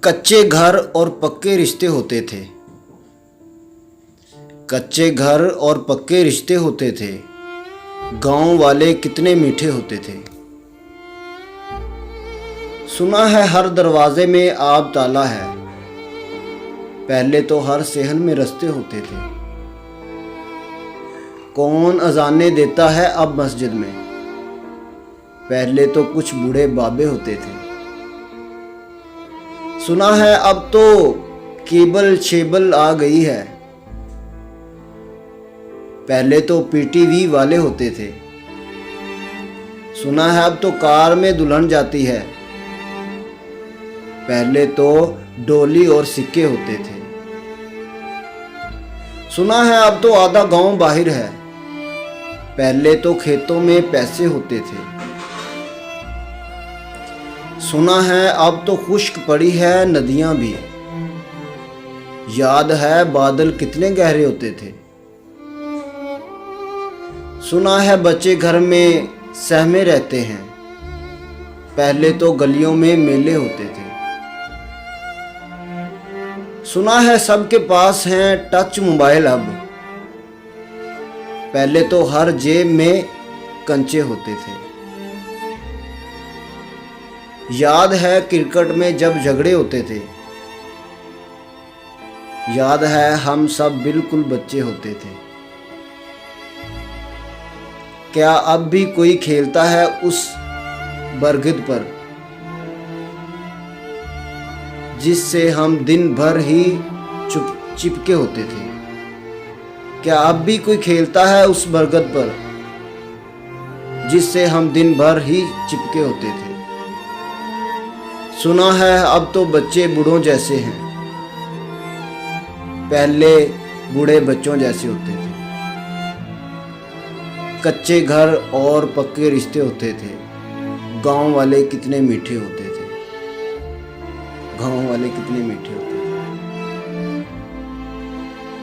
कच्चे घर और पक्के रिश्ते होते थे। कच्चे घर और पक्के रिश्ते होते थे। गांव वाले कितने मीठे होते थे। सुना है हर दरवाजे में आब ताला है। पहले तो हर सेहन में रस्ते होते थे। कौन अजाने देता है अब मस्जिद में। पहले तो कुछ बूढ़े बाबे होते थे। सुना है अब तो केबल शेबल आ गई है। पहले तो पीटीवी वाले होते थे। सुना है अब तो कार में दुल्हन जाती है। पहले तो डोली और सिक्के होते थे। सुना है अब तो आधा गांव बाहर है। पहले तो खेतों में पैसे होते थे। सुना है अब तो खुश्क पड़ी है नदियां भी। याद है बादल कितने गहरे होते थे। सुना है बच्चे घर में सहमे रहते हैं। पहले तो गलियों में मेले होते थे। सुना है सबके पास हैं टच मोबाइल अब। पहले तो हर जेब में कंचे होते थे। याद है क्रिकेट में जब झगड़े होते थे। याद है हम सब बिल्कुल बच्चे होते थे। क्या अब भी कोई खेलता है उस बरगद पर जिससे हम दिन भर ही चिपके होते थे। क्या अब भी कोई खेलता है उस बरगद पर जिससे हम दिन भर ही चिपके होते थे। सुना है अब तो बच्चे बूढ़ों जैसे हैं। पहले बूढ़े बच्चों जैसे होते थे। कच्चे घर और पक्के रिश्ते होते थे। गांव वाले कितने मीठे होते थे। गांव वाले कितने मीठे होते थे।